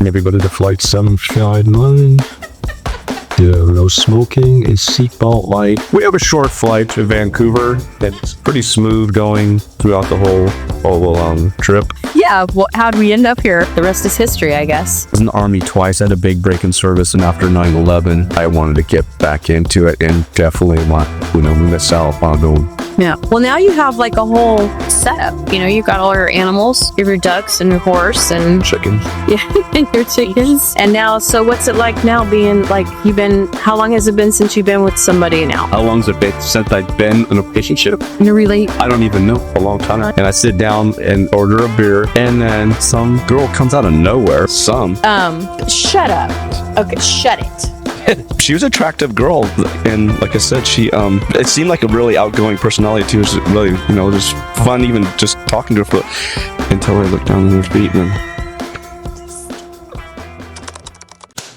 Everybody to flight 759. No smoking, a seatbelt light. We have a short flight to Vancouver. It's pretty smooth going throughout the whole trip. Yeah, well, how'd we end up here? The rest is history, I guess. I was in the Army twice. I had a big break in service, and after 9/11, I wanted to get back into it and definitely want, miss out on the. Yeah. Well, now you have like a whole setup. You've got all your animals, you have your ducks and your horse and Chickens. Yeah, and your chickens. And now, so what's it like now being like, how long has it been since you've been with somebody now? How long's it been since I've been in a relationship? You're really? I don't even know. A long time. And I sit down and order a beer, and then some girl comes out of nowhere. Shut up. Okay, shut it. She was an attractive girl, and like I said, she it seemed like a really outgoing personality too. It was really, just fun even just talking to her until I looked down at her feet. And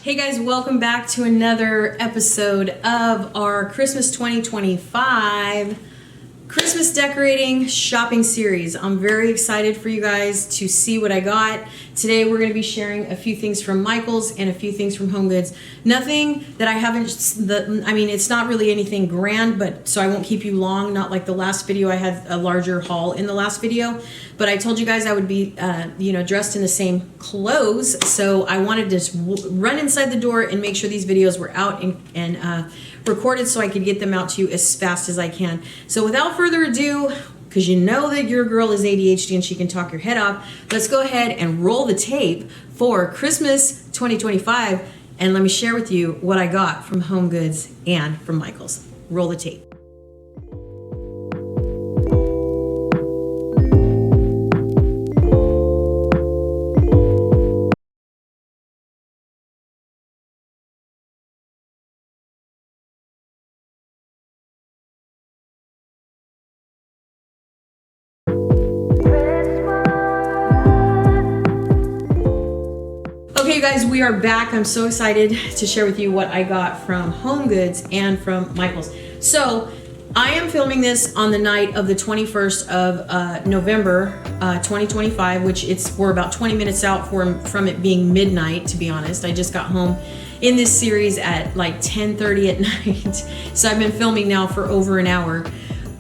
hey guys, welcome back to another episode of our Christmas 2025 Christmas decorating shopping series. I'm very excited for you guys to see what I got. Today we're going to be sharing a few things from Michael's and a few things from Homegoods. Nothing that I haven't, it's not really anything grand, but so I won't keep you long. Not like the last video, I had a larger haul in the last video, but I told you guys I would be, dressed in the same clothes. So I wanted to just run inside the door and make sure these videos were out and recorded so I could get them out to you as fast as I can. So without further ado, because you know that your girl is ADHD and she can talk your head off, let's go ahead and roll the tape for Christmas 2025, and let me share with you what I got from Homegoods and from Michael's. Roll the tape. Okay, you guys, we are back. I'm so excited to share with you what I got from Homegoods and from Michael's. So I am filming this on the night of the 21st of November 2025, which we're about 20 minutes out from it being midnight, to be honest. I just got home in this series at like 10:30 at night. So I've been filming now for over an hour.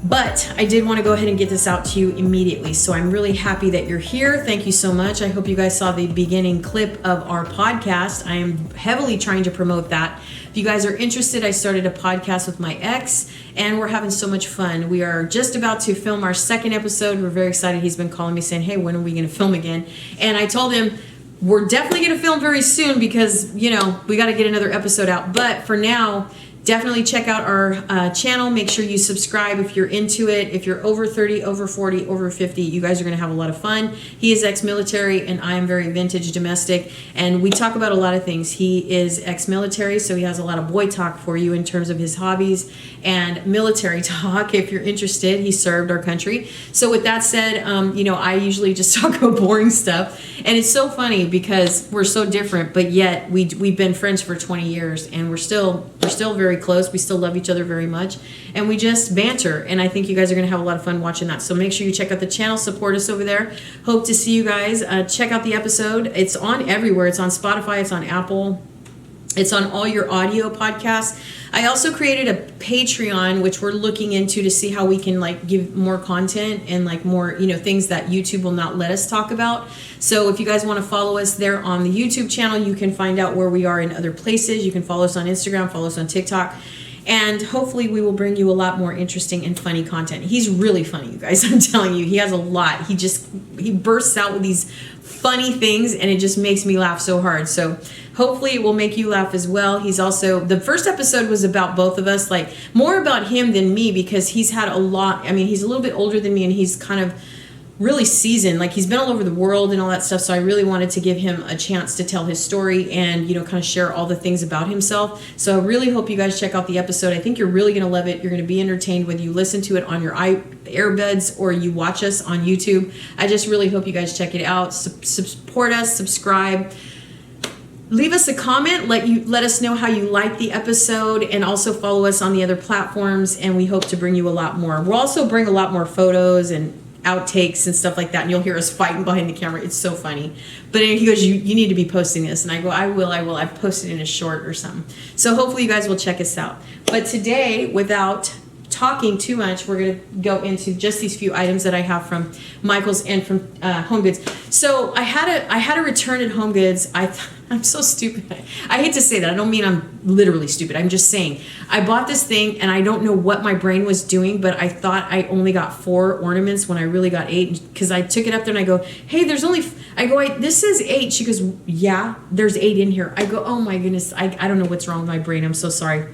But I did want to go ahead and get this out to you immediately. So I'm really happy that you're here. Thank you so much. I hope you guys saw the beginning clip of our podcast. I am heavily trying to promote that. If you guys are interested, I started a podcast with my ex, and we're having so much fun. We are just about to film our second episode. We're very excited. He's been calling me saying, hey, when are we going to film again? And I told him, we're definitely going to film very soon because, we got to get another episode out. But for now, definitely check out our channel. Make sure you subscribe if you're into it. If you're over 30, over 40, over 50, you guys are going to have a lot of fun. He is ex-military and I am very vintage domestic. And we talk about a lot of things. He is ex-military, so he has a lot of boy talk for you in terms of his hobbies and military talk. If you're interested, he served our country. So with that said, I usually just talk about boring stuff. And it's so funny because we're so different, but yet we've been friends for 20 years and we're still very close. We still love each other very much, and we just banter, and I think you guys are going to have a lot of fun watching that. So make sure you check out the channel, support us over there. Hope to see you guys. Check out the episode. It's on everywhere. It's on Spotify, it's on Apple, it's on all your audio podcasts. I also created a Patreon, which we're looking into to see how we can give more content and more, things that YouTube will not let us talk about. So if you guys want to follow us there on the YouTube channel, you can find out where we are in other places. You can follow us on Instagram, follow us on TikTok, and hopefully we will bring you a lot more interesting and funny content. He's really funny, you guys. I'm telling you, he has a lot. He bursts out with these funny things, and it just makes me laugh so hard. So hopefully it will make you laugh as well. He's also, the first episode was about both of us, more about him than me, because he's had a lot. He's a little bit older than me, and he's kind of really seasoned. He's been all over the world and all that stuff. So I really wanted to give him a chance to tell his story and, kind of share all the things about himself. So I really hope you guys check out the episode. I think you're really going to love it. You're going to be entertained whether you listen to it on your earbuds or you watch us on YouTube. I just really hope you guys check it out. Support us, subscribe. Leave us a comment, let us know how you like the episode, and also follow us on the other platforms, and we hope to bring you a lot more. We'll also bring a lot more photos and outtakes and stuff like that, and you'll hear us fighting behind the camera. It's so funny. But anyway, he goes, you need to be posting this. And I go, I will. I've posted in a short or something. So hopefully you guys will check us out. But today, without talking too much, we're going to go into just these few items that I have from Michael's and from Homegoods. So I had a return at Homegoods. I'm so stupid. I hate to say that. I don't mean I'm literally stupid. I'm just saying I bought this thing and I don't know what my brain was doing, but I thought I only got 4 ornaments when I really got 8, because I took it up there and I go, hey, there's only, this says 8. She goes, yeah, there's 8 in here. I go, oh my goodness. I don't know what's wrong with my brain. I'm so sorry.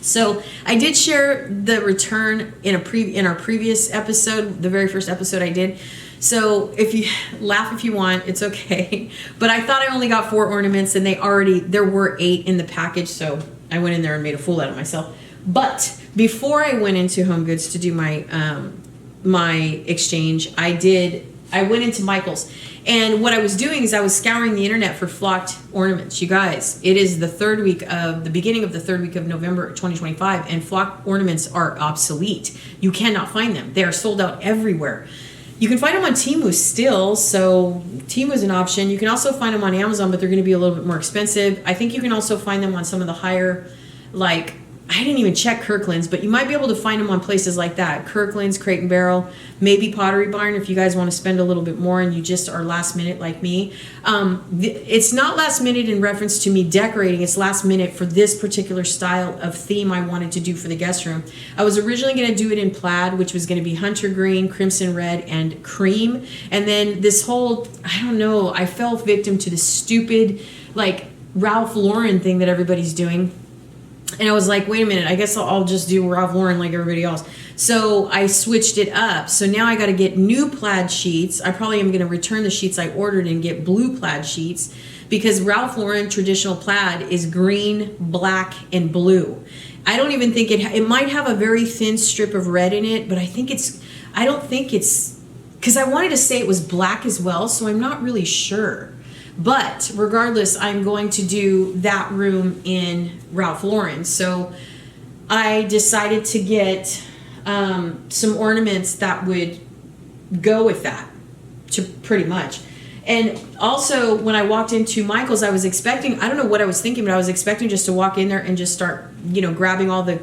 So I did share the return in our previous episode, the very first episode I did. So if you laugh if you want, it's okay. But I thought I only got 4 ornaments, and there were 8 in the package. So I went in there and made a fool out of myself. But before I went into Homegoods to do my my exchange, I went into Michael's. And what I was doing is I was scouring the internet for flocked ornaments. You guys, it is the beginning of the third week of November 2025, and flocked ornaments are obsolete. You cannot find them. They are sold out everywhere. You can find them on Temu still, so Temu is an option. You can also find them on Amazon, but they're going to be a little bit more expensive. I think you can also find them on some of the higher, like, I didn't even check Kirkland's, but you might be able to find them on places like that. Kirkland's, Crate and Barrel, maybe Pottery Barn if you guys want to spend a little bit more and you just are last minute like me. It's not last minute in reference to me decorating. It's last minute for this particular style of theme I wanted to do for the guest room. I was originally going to do it in plaid, which was going to be hunter green, crimson red, and cream. And then this whole, I don't know, I fell victim to this stupid, like, Ralph Lauren thing that everybody's doing. And I was like, wait a minute, I guess I'll just do Ralph Lauren like everybody else. So I switched it up. So now I got to get new plaid sheets. I probably am going to return the sheets I ordered and get blue plaid sheets, because Ralph Lauren traditional plaid is green, black, and blue. I don't even think it might have a very thin strip of red in it, but I don't think it's, because I wanted to say it was black as well, so I'm not really sure. But regardless, I'm going to do that room in Ralph Lauren. So I decided to get some ornaments that would go with that, pretty much. And also, when I walked into Michael's, I was expecting, I don't know what I was thinking, but I was expecting just to walk in there and just start, grabbing all the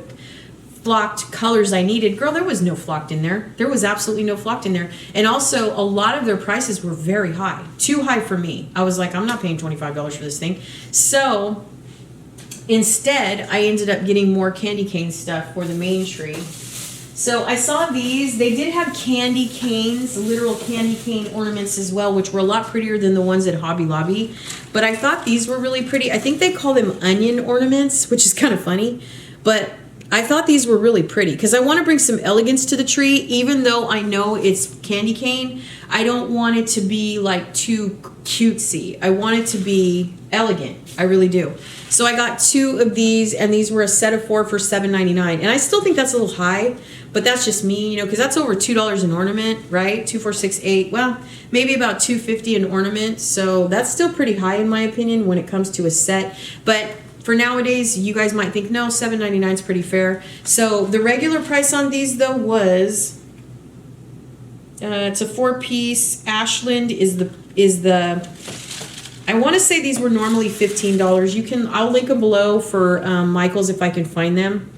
flocked colors I needed. Girl, there was no flocked in there. There was absolutely no flocked in there. And also, a lot of their prices were very high. Too high for me. I was like, I'm not paying $25 for this thing. So instead, I ended up getting more candy cane stuff for the main tree. So I saw these. They did have candy canes, literal candy cane ornaments as well, which were a lot prettier than the ones at Hobby Lobby. But I thought these were really pretty. I think they call them onion ornaments, which is kind of funny. But I thought these were really pretty because I want to bring some elegance to the tree. Even though I know it's candy cane, I don't want it to be like too cutesy. I want it to be elegant. I really do. So I got 2 of these, and these were a set of 4 for $7.99. And I still think that's a little high, but that's just me, because that's over $2 an ornament, right? 2, 4, 6, 8. Well, maybe about $2.50 an ornament. So that's still pretty high in my opinion when it comes to a set. But for nowadays, you guys might think, no, $7.99 is pretty fair. So the regular price on these, though, was it's a 4-piece. Ashland is the. I want to say these were normally $15. I'll link them below for Michael's if I can find them.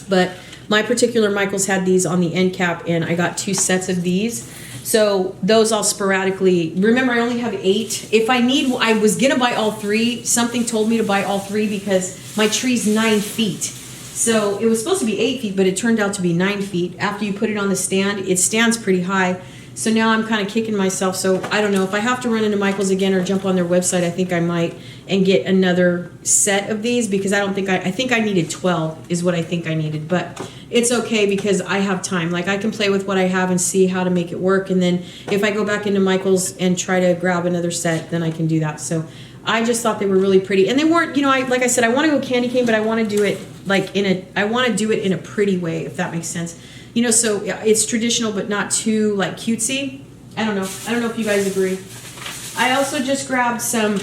But my particular Michael's had these on the end cap, and I got 2 sets of these. So those I'll sporadically, remember I only have 8. If I need, I was gonna buy all 3. Something told me to buy all 3 because my tree's 9 feet. So it was supposed to be 8 feet, but it turned out to be 9 feet. After you put it on the stand, it stands pretty high. So now I'm kind of kicking myself. So I don't know if I have to run into Michael's again or jump on their website. I think I might and get another set of these because I think I needed 12 is what I think I needed. But it's okay because I have time. Like I can play with what I have and see how to make it work. And then if I go back into Michael's and try to grab another set, then I can do that. So I just thought they were really pretty. And they weren't, like I said, I want to go candy cane, but I want to do it I want to do it in a pretty way, if that makes sense. So it's traditional, but not too like cutesy. I don't know if you guys agree. I also just grabbed some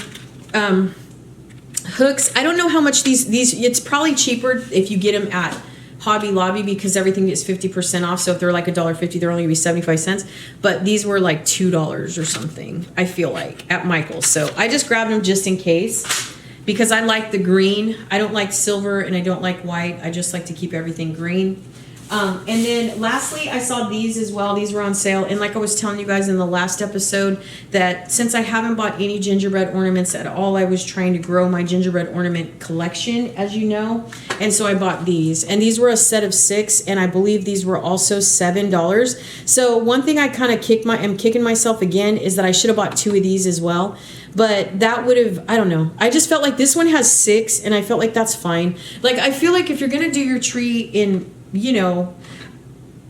hooks. I don't know how much these, it's probably cheaper if you get them at Hobby Lobby because everything is 50% off. So if they're like $1.50, they're only gonna be 75 cents. But these were like $2 or something, I feel like, at Michael's. So I just grabbed them just in case because I like the green. I don't like silver and I don't like white. I just like to keep everything green. And then lastly, I saw these as well. These were on sale. And like I was telling you guys in the last episode, that since I haven't bought any gingerbread ornaments at all, I was trying to grow my gingerbread ornament collection, as you know. And so I bought these. And these were a set of 6. And I believe these were also $7. So one thing I kind of am kicking myself again is that I should have bought 2 of these as well. But that would have, I don't know. I just felt like this one has 6. And I felt like that's fine. Like, I feel like if you're going to do your tree in... you know,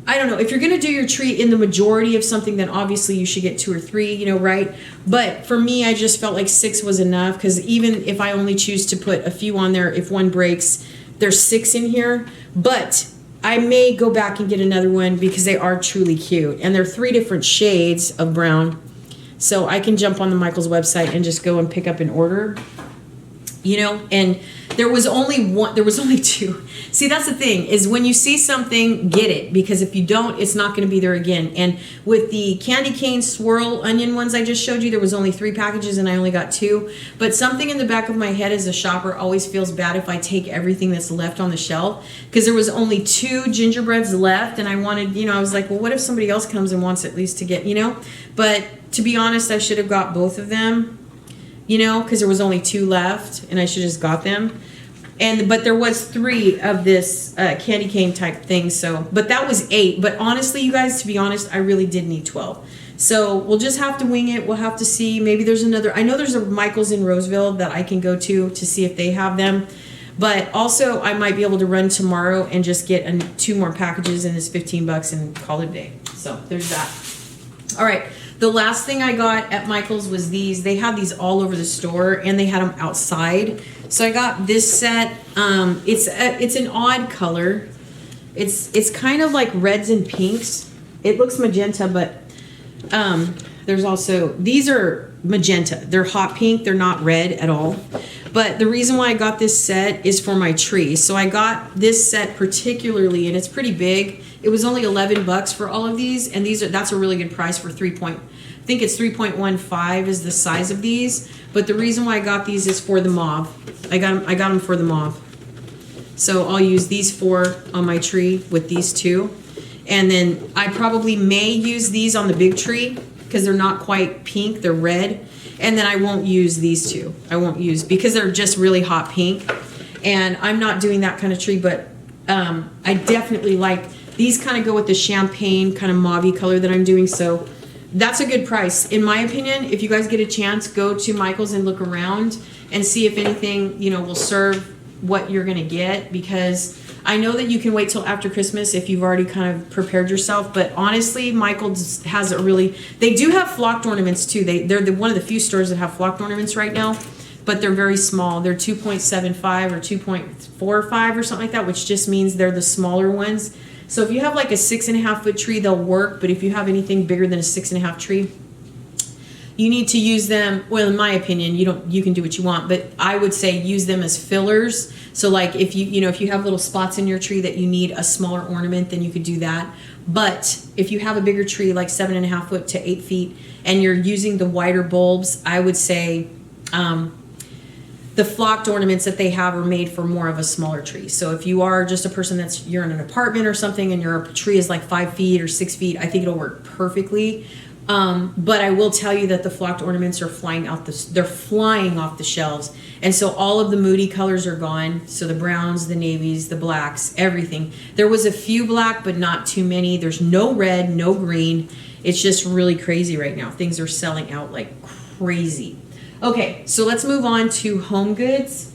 I don't know, if you're going to do your tree in the majority of something, then obviously you should get 2 or 3, you know, right? But for me, I just felt like 6 was enough because even if I only choose to put a few on there, if one breaks, there's 6 in here. But I may go back and get another one because they are truly cute. And they're 3 different shades of brown. So I can jump on the Michael's website and just go and pick up an order, you know, and there was only 2. See, that's the thing, is when you see something, get it, because if you don't, it's not going to be there again. And with the candy cane swirl onion ones I just showed you, there was only 3 packages and I only got 2. But something in the back of my head as a shopper always feels bad if I take everything that's left on the shelf, because there was only 2 gingerbreads left and I wanted, you know, I was like, well, what if somebody else comes and wants at least to get, you know? But to be honest, I should have got both of them, you know, because there was only 2 left and I should have just got them. But there was 3 of this candy cane type thing. So, but that was 8. But honestly, you guys, to be honest, I really did need 12. So we'll just have to wing it. We'll have to see. Maybe there's another. I know there's a Michael's in Roseville that I can go to see if they have them. But also, I might be able to run tomorrow and just get 2 more packages, and it's $15 and call it a day. So there's that. All right. The last thing I got at Michael's was these. They had these all over the store, and they had them outside. So I got this set. It's an odd color. It's kind of like reds and pinks. It looks magenta, but there's also, these are magenta. They're hot pink. They're not red at all. But the reason why I got this set is for my tree. So I got this set particularly, and it's pretty big. It was only $11 for all of these, and that's a really good price for I think it's 3.15 is the size of these. But the reason why I got these is for the mauve. I got them for the mauve. So I'll use these 4 on my tree with these 2. And then I probably may use these on the big tree because they're not quite pink, they're red. And then I won't use these 2. I won't use, because they're just really hot pink. And I'm not doing that kind of tree, but I definitely like, these kind of go with the champagne kind of mauve-y color that I'm doing. So that's a good price. In my opinion, if you guys get a chance, go to Michael's and look around and see if anything, you know, will serve what you're going to get, because I know that you can wait till after Christmas if you've already kind of prepared yourself. But honestly, Michael's has they do have flocked ornaments too. They're one of the few stores that have flocked ornaments right now, but they're very small. They're 2.75 or 2.45 or something like that, which just means they're the smaller ones. So if you have like a 6.5 foot tree, they'll work. But if you have anything bigger than a 6.5 tree, you need to use them. Well, in my opinion, you can do what you want, but I would say use them as fillers. So like if you have little spots in your tree that you need a smaller ornament, then you could do that. But if you have a bigger tree, like 7.5 foot to 8 feet, and you're using the wider bulbs, I would say the flocked ornaments that they have are made for more of a smaller tree. So if you are just a person you're in an apartment or something and your tree is like 5 feet or 6 feet, I think it'll work perfectly. But I will tell you that the flocked ornaments are flying off the shelves. And so all of the moody colors are gone. So the browns, the navies, the blacks, everything. There was a few black, but not too many. There's no red, no green. It's just really crazy right now. Things are selling out like crazy. Okay, so let's move on to Homegoods.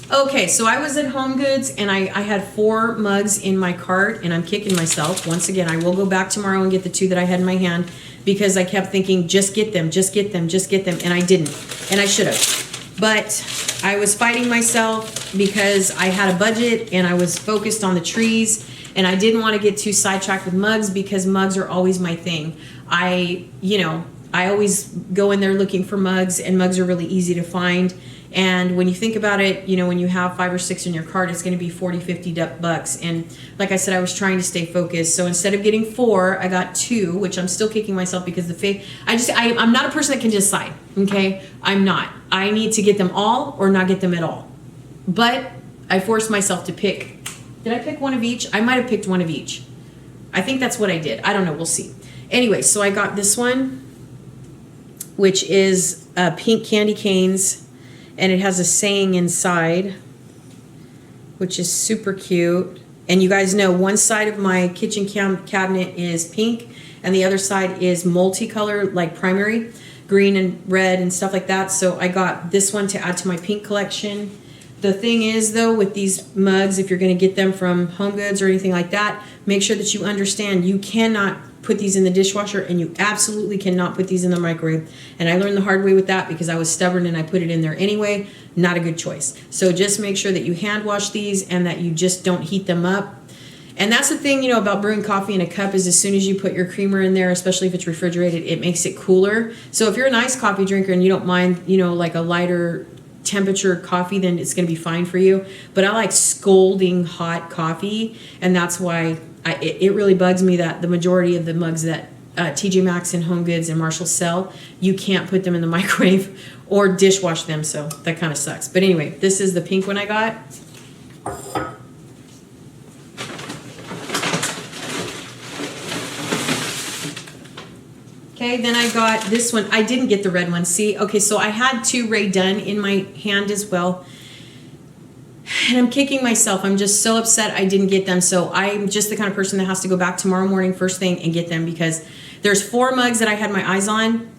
Okay, so I was at Homegoods and I had 4 mugs in my cart, and I'm kicking myself. Once again, I will go back tomorrow and get the 2 that I had in my hand, because I kept thinking, just get them, just get them, just get them, and I didn't, and I should have. But I was fighting myself because I had a budget and I was focused on the trees, and I didn't want to get too sidetracked with mugs, because mugs are always my thing. I always go in there looking for mugs, and mugs are really easy to find. And when you think about it, you know, when you have 5 or 6 in your cart, it's going to be 40, 50 bucks. And like I said, I was trying to stay focused. So instead of getting 4, I got 2, which I'm still kicking myself because I'm not a person that can decide. Okay. I'm not. I need to get them all or not get them at all. But I forced myself to pick. Did I pick one of each? I might have picked one of each. I think that's what I did. I don't know. We'll see. Anyway, so I got this one, which is pink candy canes. And it has a saying inside, which is super cute. And you guys know one side of my kitchen cabinet is pink and the other side is multicolor, like primary, green and red and stuff like that. So I got this one to add to my pink collection. The thing is, though, with these mugs, if you're going to get them from Homegoods or anything like that, make sure that you understand you cannot put these in the dishwasher, and you absolutely cannot put these in the microwave. And I learned the hard way with that because I was stubborn and I put it in there anyway. Not a good choice. So just make sure that you hand wash these and that you just don't heat them up. And that's the thing, you know, about brewing coffee in a cup is as soon as you put your creamer in there, especially if it's refrigerated, it makes it cooler. So if you're a nice coffee drinker and you don't mind, you know, like a lighter temperature coffee, then it's going to be fine for you. But I like scalding hot coffee, and that's why it really bugs me that the majority of the mugs that TJ Maxx and HomeGoods and Marshall sell, you can't put them in the microwave or dishwash them, so that kind of sucks. But anyway, this is the pink one I got. Okay, then I got this one. I didn't get the red one. See, okay, so I had 2 Rae Dunn in my hand as well. And I'm kicking myself. I'm just so upset I didn't get them. So I'm just the kind of person that has to go back tomorrow morning first thing and get them, because there's 4 mugs that I had my eyes on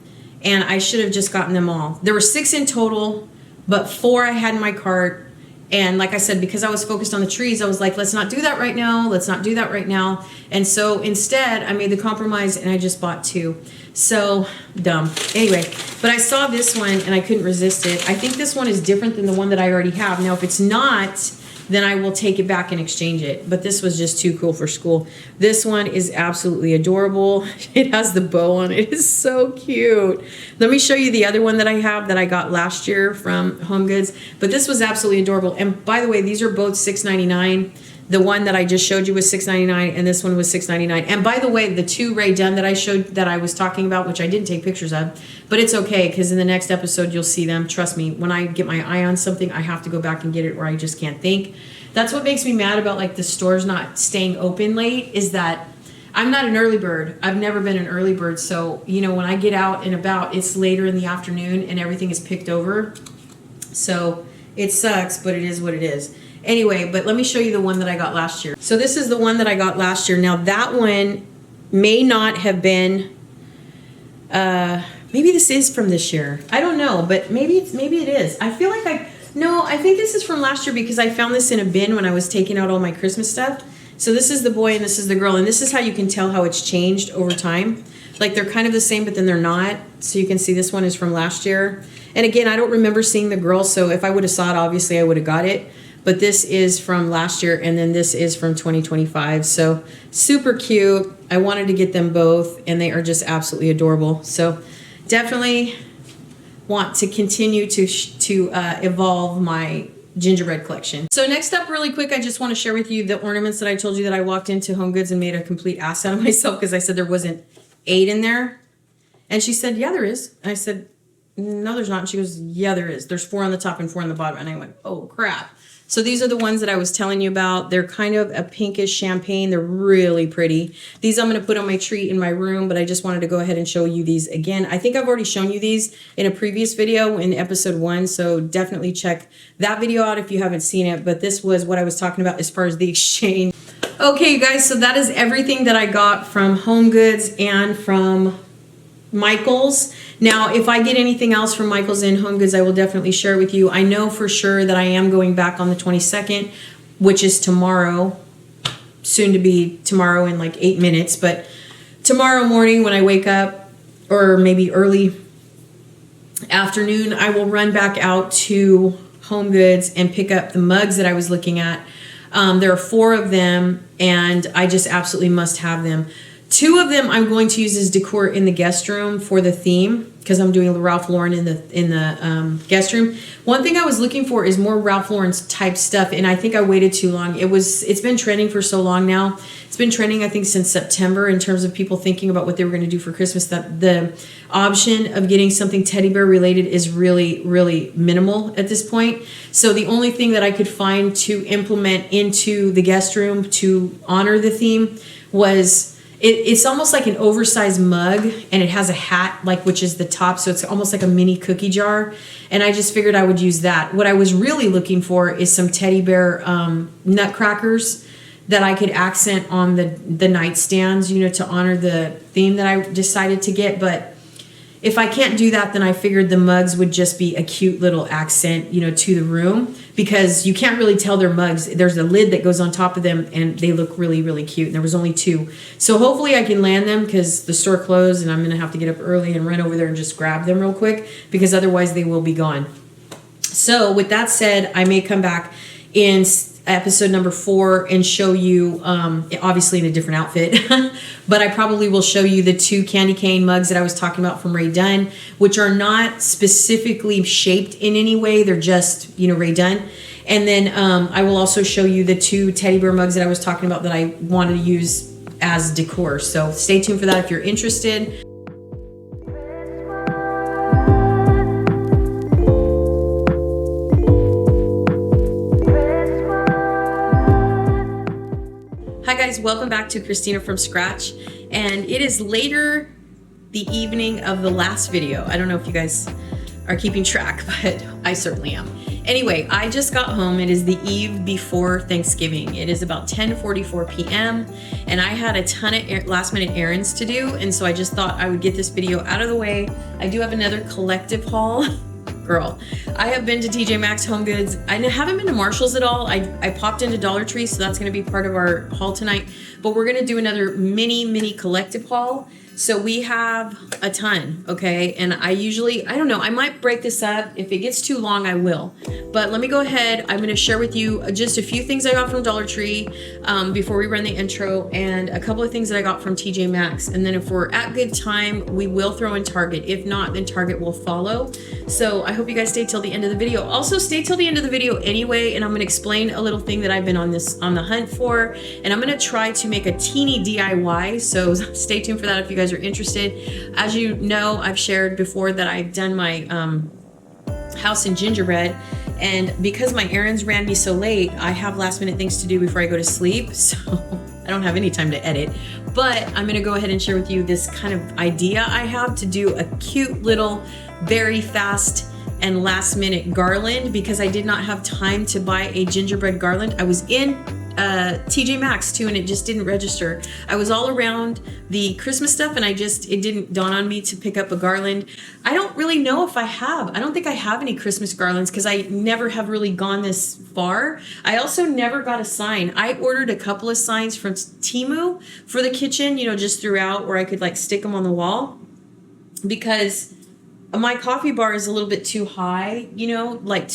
and I should have just gotten them all. There were 6 in total, but 4 I had in my cart. And like I said, because I was focused on the trees, I was like, let's not do that right now. Let's not do that right now. And so instead I made the compromise and I just bought 2. So dumb. Anyway, but I saw this one and I couldn't resist it. I think this one is different than the one that I already have. Now, if it's not, then I will take it back and exchange it. But this was just too cool for school. This one is absolutely adorable. It has the bow on it. It's so cute. Let me show you the other one that I have that I got last year from HomeGoods. But this was absolutely adorable. And by the way, these are both $6.99. The one that I just showed you was $6.99, and this one was $6.99. And by the way, the 2 Rae Dunn that I showed, that I was talking about, which I didn't take pictures of, but it's okay because in the next episode you'll see them. Trust me, when I get my eye on something, I have to go back and get it, or I just can't think. That's what makes me mad about like the stores not staying open late, is that I'm not an early bird. I've never been an early bird. So, you know, when I get out and about, it's later in the afternoon and everything is picked over. So it sucks, but it is what it is. Anyway, but let me show you the one that I got last year. So this is the one that I got last year. Now that one may not have been, maybe this is from this year. I don't know, but maybe it is. I feel like I think this is from last year because I found this in a bin when I was taking out all my Christmas stuff. So this is the boy and this is the girl, and this is how you can tell how it's changed over time. Like they're kind of the same, but then they're not. So you can see this one is from last year. And again, I don't remember seeing the girl, so if I would have saw it, obviously I would have got it. But this is from last year, and then this is from 2025. So super cute. I wanted to get them both, and they are just absolutely adorable. So definitely want to continue to evolve my gingerbread collection. So next up, really quick, I just want to share with you the ornaments that I told you that I walked into HomeGoods and made a complete ass out of myself because I said there wasn't 8 in there. And she said, yeah, there is. And I said, no, there's not. And she goes, yeah, there is. There's 4 on the top and 4 on the bottom. And I went, oh, crap. So these are the ones that I was telling you about. They're kind of a pinkish champagne. They're really pretty. These I'm going to put on my tree in my room, but I just wanted to go ahead and show you these again. I think I've already shown you these in a previous video in episode 1, so definitely check that video out if you haven't seen it. But this was what I was talking about as far as the exchange. Okay, you guys, so that is everything that I got from HomeGoods and from Michael's. Now, if I get anything else from Michael's and HomeGoods, I will definitely share it with you. I know for sure that I am going back on the 22nd, which is tomorrow, soon to be tomorrow in like 8 minutes. But tomorrow morning when I wake up, or maybe early afternoon, I will run back out to HomeGoods and pick up the mugs that I was looking at. There are 4 of them, and I just absolutely must have them. 2 of them I'm going to use as decor in the guest room for the theme, because I'm doing Ralph Lauren in the guest room. One thing I was looking for is more Ralph Lauren's type stuff, and I think I waited too long. It's been trending for so long now. It's been trending, I think, since September in terms of people thinking about what they were going to do for Christmas. That the option of getting something teddy bear related is really, really minimal at this point. So the only thing that I could find to implement into the guest room to honor the theme was it's almost like an oversized mug, and it has a hat, like, which is the top, so it's almost like a mini cookie jar. And I just figured I would use that. What I was really looking for is some teddy bear nutcrackers that I could accent on the nightstands, you know, to honor the theme that I decided to get. But if I can't do that, then I figured the mugs would just be a cute little accent, you know, to the room, because you can't really tell they're mugs. There's a lid that goes on top of them, and they look really, really cute. And there was only 2. So hopefully I can land them, because the store closed and I'm going to have to get up early and run over there and just grab them real quick, because otherwise they will be gone. So with that said, I may come back in episode number 4 and show you, obviously in a different outfit, but I probably will show you the 2 candy cane mugs that I was talking about from Rae Dunn, which are not specifically shaped in any way. They're just, you know, Rae Dunn. And then I will also show you the 2 teddy bear mugs that I was talking about that I wanted to use as decor. So stay tuned for that if you're interested. Hi guys, welcome back to Christina from Scratch, and it is later the evening of the last video. I don't know if you guys are keeping track, but I certainly am. Anyway, I just got home. It is the eve before Thanksgiving. It is about 10:44 p.m. and I had a ton of last minute errands to do, and so I just thought I would get this video out of the way. I do have another collective haul. Girl, I have been to TJ Maxx, Homegoods. I haven't been to Marshall's at all. I popped into Dollar Tree, so that's going to be part of our haul tonight. But we're going to do another mini collective haul. So we have a ton, okay? And I don't know, I might break this up. If it gets too long, I will. But let me go ahead. I'm going to share with you just a few things I got from Dollar Tree before we run the intro, and a couple of things that I got from TJ Maxx. And then if we're at good time, we will throw in Target. If not, then Target will follow. So I hope you guys stay till the end of the video. Also, stay till the end of the video anyway, and I'm going to explain a little thing that I've been on the hunt for, and I'm going to try to make a teeny DIY. So stay tuned for that if you guys are interested. As you know, I've shared before that I've done my house in gingerbread, and because my errands ran me so late, I have last minute things to do before I go to sleep, so I don't have any time to edit. But I'm going to go ahead and share with you this kind of idea I have to do a cute little, very fast and last minute garland, because I did not have time to buy a gingerbread garland. I was in TJ Maxx too, and it just didn't register. I was all around the Christmas stuff, and it didn't dawn on me to pick up a garland. I don't really know if I don't think I have any Christmas garlands, because I never have really gone this far. I also never got a sign. I ordered a couple of signs from Temu for the kitchen, you know, just throughout, where I could like stick them on the wall, because my coffee bar is a little bit too high, you know, like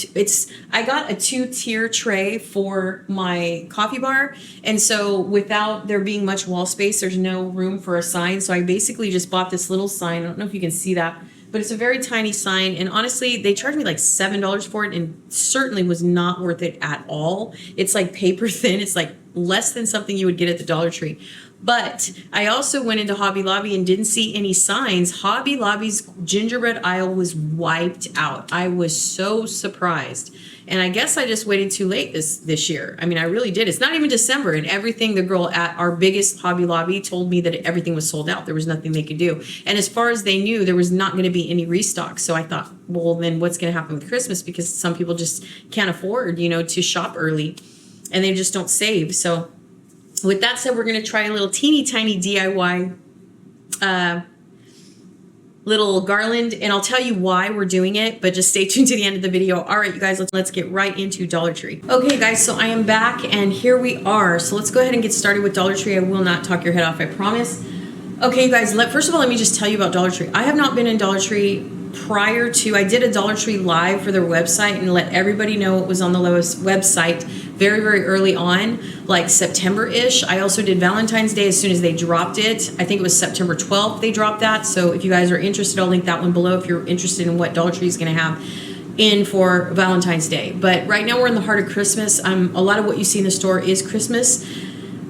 I got a 2-tier tray for my coffee bar. And so without there being much wall space, there's no room for a sign. So I basically just bought this little sign. I don't know if you can see that, but it's a very tiny sign. And honestly, they charged me like $7 for it, and certainly was not worth it at all. It's like paper thin. It's like less than something you would get at the Dollar Tree. But I also went into Hobby Lobby and didn't see any signs. Hobby Lobby's gingerbread aisle was wiped out. I was so surprised. And I guess I just waited too late this year. I mean, I really did. It's not even December, and everything, the girl at our biggest Hobby Lobby told me that everything was sold out. There was nothing they could do. And as far as they knew, there was not going to be any restock. So I thought, well, then what's going to happen with Christmas? Because some people just can't afford, you know, to shop early, and they just don't save. So with that said, we're going to try a little teeny tiny DIY little garland, and I'll tell you why we're doing it, but just stay tuned to the end of the video. All right, you guys, let's get right into Dollar Tree. Okay, guys, so I am back, and here we are. So let's go ahead and get started with Dollar Tree. I will not talk your head off, I promise. Okay, you guys, first of all, let me just tell you about Dollar Tree. I have not been in Dollar Tree prior to, I did a Dollar Tree live for their website and let everybody know it was on the website very, very early on, like September-ish. I also did Valentine's Day as soon as they dropped it. I think it was September 12th they dropped that. So if you guys are interested, I'll link that one below if you're interested in what Dollar Tree is going to have in for Valentine's Day. But right now we're in the heart of Christmas. A lot of what you see in the store is Christmas.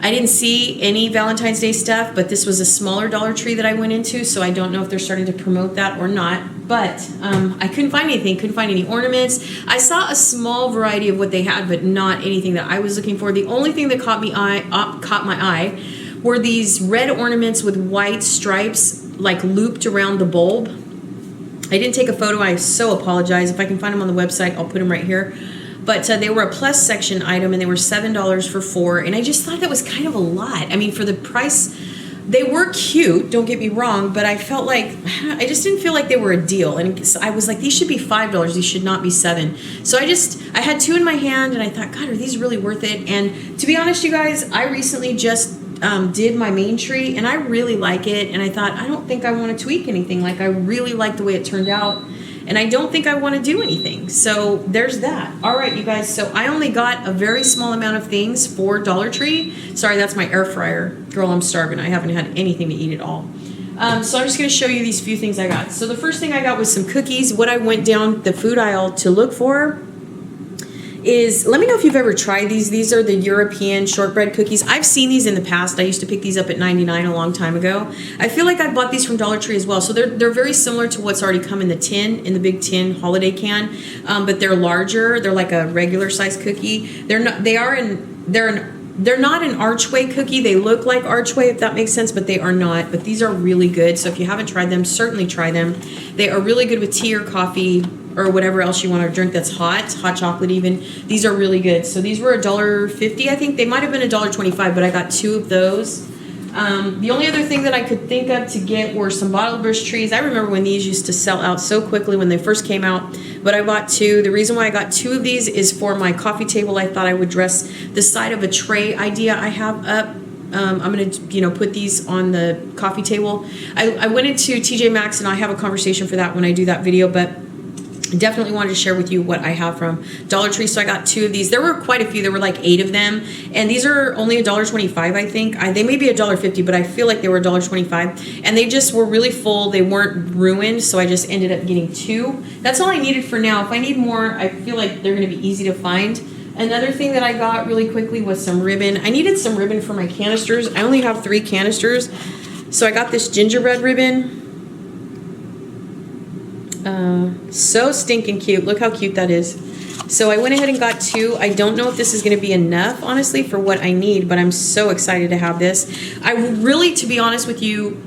I didn't see any Valentine's Day stuff, but this was a smaller Dollar Tree that I went into, so I don't know if they're starting to promote that or not. But I couldn't find anything, couldn't find any ornaments. I saw a small variety of what they had, but not anything that I was looking for. The only thing that caught my eye were these red ornaments with white stripes, like looped around the bulb. I didn't take a photo. I so apologize. If I can find them on the website, I'll put them right here. But they were a plus section item, and they were $7 for 4. And I just thought that was kind of a lot. I mean, for the price, they were cute, don't get me wrong, but I felt like, I just didn't feel like they were a deal. And I was like, these should be $5. These should not be $7. So I had 2 in my hand, and I thought, God, are these really worth it? And to be honest, you guys, I recently just did my main tree, and I really like it. And I thought, I don't think I want to tweak anything. Like, I really like the way it turned out. And I don't think I want to do anything. So there's that. All right, you guys. So I only got a very small amount of things for Dollar Tree. Sorry, that's my air fryer. Girl, I'm starving. I haven't had anything to eat at all. So I'm just going to show you these few things I got. So the first thing I got was some cookies. What I went down the food aisle to look for is, let me know if you've ever tried these. These are the European shortbread cookies. I've seen these in the past. I used to pick these up at 99 a long time ago. I feel like I bought these from Dollar Tree as well. So they're very similar to what's already come in the tin, in the big tin holiday can, but they're larger. They're like a regular size cookie. They're not an archway cookie. They look like archway, if that makes sense, but they are not. But these are really good. So if you haven't tried them, certainly try them. They are really good with tea or coffee or whatever else you want to drink that's hot chocolate even. These are really good. So these were $1.50, I think. They might have been $1.25, but I got 2 of those. The only other thing that I could think of to get were some bottle brush trees. I remember when these used to sell out so quickly when they first came out, but I bought 2. The reason why I got 2 of these is for my coffee table. I thought I would dress the side of a tray idea I have up. I'm going to, put these on the coffee table. I went into TJ Maxx, and I have a conversation for that when I do that video, but definitely wanted to share with you what I have from Dollar Tree. So I got 2 of these. There were quite a few. There were like 8 of them, and these are only $1.25, I think. They may be $1.50, but I feel like they were $1.25, and they just were really full. They weren't ruined, so I just ended up getting 2. That's all I needed for now. If I need more, I feel like they're going to be easy to find. Another thing that I got really quickly was some ribbon. I needed some ribbon for my canisters. I only have 3 canisters, so I got this gingerbread ribbon. So stinking cute. Look how cute that is. So I went ahead and got 2. I don't know if this is going to be enough, honestly, for what I need, but I'm so excited to have this. I really, to be honest with you,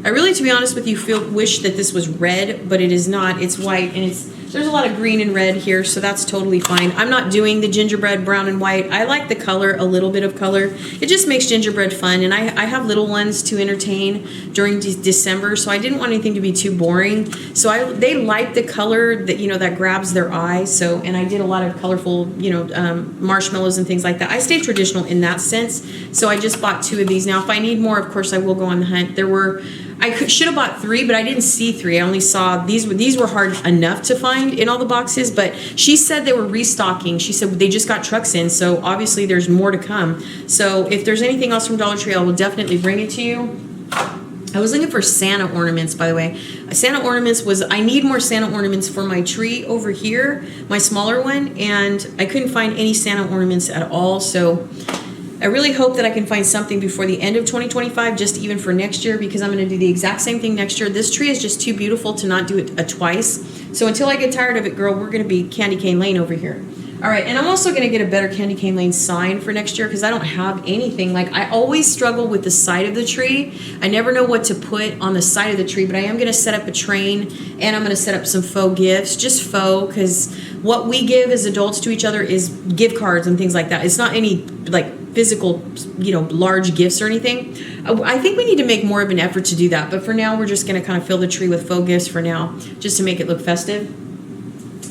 wish that this was red, but it is not. It's white, and there's a lot of green and red here, so that's totally fine. I'm not doing the gingerbread brown and white. I like the color, a little bit of color. It just makes gingerbread fun, and I have little ones to entertain during December, so I didn't want anything to be too boring. So they like the color that, that grabs their eye. So, and I did a lot of colorful, marshmallows and things like that. I stayed traditional in that sense, so I just bought 2 of these. Now, if I need more, of course, I will go on the hunt. Should have bought 3, but I didn't see 3. I only saw these were hard enough to find in all the boxes, but she said they were restocking. She said they just got trucks in, so obviously there's more to come. So if there's anything else from Dollar Tree, I will definitely bring it to you. I was looking for Santa ornaments, by the way. Santa ornaments I need more Santa ornaments for my tree over here, my smaller one, and I couldn't find any Santa ornaments at all, so I really hope that I can find something before the end of 2025, just even for next year, because I'm going to do the exact same thing next year. This tree is just too beautiful to not do it twice. So until I get tired of it, girl, we're going to be Candy Cane Lane over here. All right, and I'm also going to get a better Candy Cane Lane sign for next year, because I don't have anything. Like, I always struggle with the side of the tree. I never know what to put on the side of the tree, but I am going to set up a train, and I'm going to set up some faux gifts, just faux, because what we give as adults to each other is gift cards and things like that. It's not any, physical, large gifts or anything. I think we need to make more of an effort to do that, but for now, we're just going to kind of fill the tree with faux gifts for now, just to make it look festive.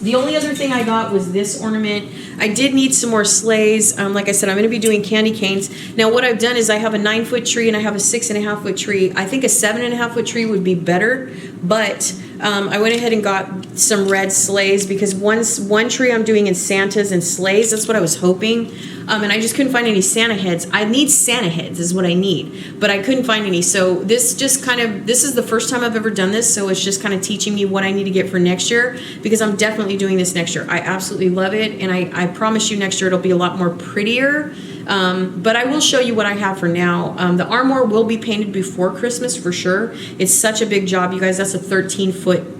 The only other thing I got was this ornament. I did need some more sleighs. Like I said, I'm going to be doing candy canes. Now, what I've done is I have a 9-foot tree and I have a 6.5-foot tree. I think a 7.5-foot tree would be better, but I went ahead and got some red sleighs because one tree I'm doing in Santas and sleighs. That's what I was hoping. And I just couldn't find any Santa heads. I need Santa heads is what I need, but I couldn't find any. So this just this is the first time I've ever done this. So it's just kind of teaching me what I need to get for next year, because I'm definitely doing this next year. I absolutely love it. And I promise you next year it'll be a lot more prettier. But I will show you what I have for now. The armoire will be painted before Christmas for sure. It's such a big job, you guys. That's a 13-foot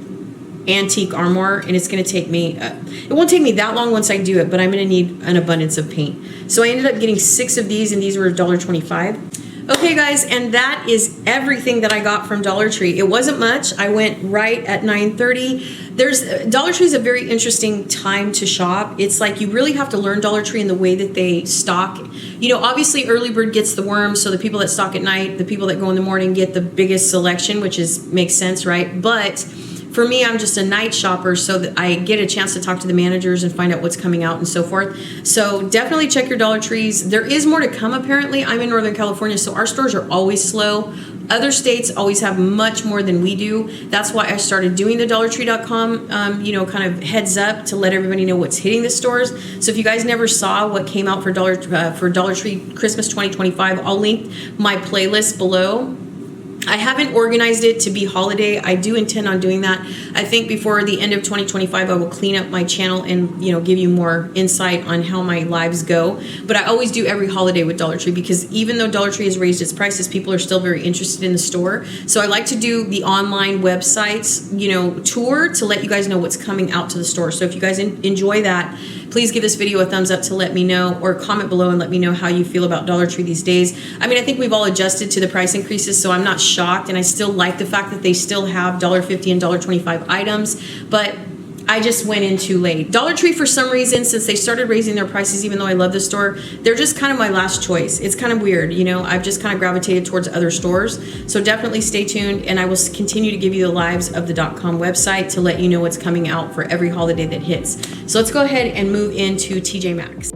antique armoire, and it's going to take me it won't take me that long once I do it, but I'm going to need an abundance of paint. So I ended up getting 6 of these, and these were $1.25. Okay guys, and that is everything that I got from Dollar Tree. It wasn't much. I went right at 9:30. Dollar Tree is a very interesting time to shop. It's like you really have to learn Dollar Tree in the way that they stock. You know, obviously early bird gets the worm, so the people that stock at night, the people that go in the morning get the biggest selection, which makes sense, right? But for me, I'm just a night shopper, so that I get a chance to talk to the managers and find out what's coming out and so forth. So definitely check your Dollar Trees. There is more to come, apparently. I'm in Northern California, so our stores are always slow. Other states always have much more than we do. That's why I started doing the DollarTree.com, you know, kind of heads up to let everybody know what's hitting the stores. So if you guys never saw what came out for Dollar Tree Christmas 2025, I'll link my playlist below. I haven't organized it to be holiday. I do intend on doing that. I think before the end of 2025, I will clean up my channel and, you know, give you more insight on how my lives go. But I always do every holiday with Dollar Tree, because even though Dollar Tree has raised its prices, people are still very interested in the store. So I like to do the online websites, you know, tour to let you guys know what's coming out to the store. So if you guys enjoy that, please give this video a thumbs up to let me know, or comment below and let me know how you feel about Dollar Tree these days. I mean, I think we've all adjusted to the price increases, so I'm not shocked, and I still like the fact that they still have $1.50 and $1.25 items, but I just went in too late. Dollar Tree, for some reason, since they started raising their prices, even though I love the store, they're just kind of my last choice. It's kind of weird, you know, I've just kind of gravitated towards other stores. So definitely stay tuned, and I will continue to give you the lives of the .com website to let you know what's coming out for every holiday that hits. So let's go ahead and move into TJ Maxx.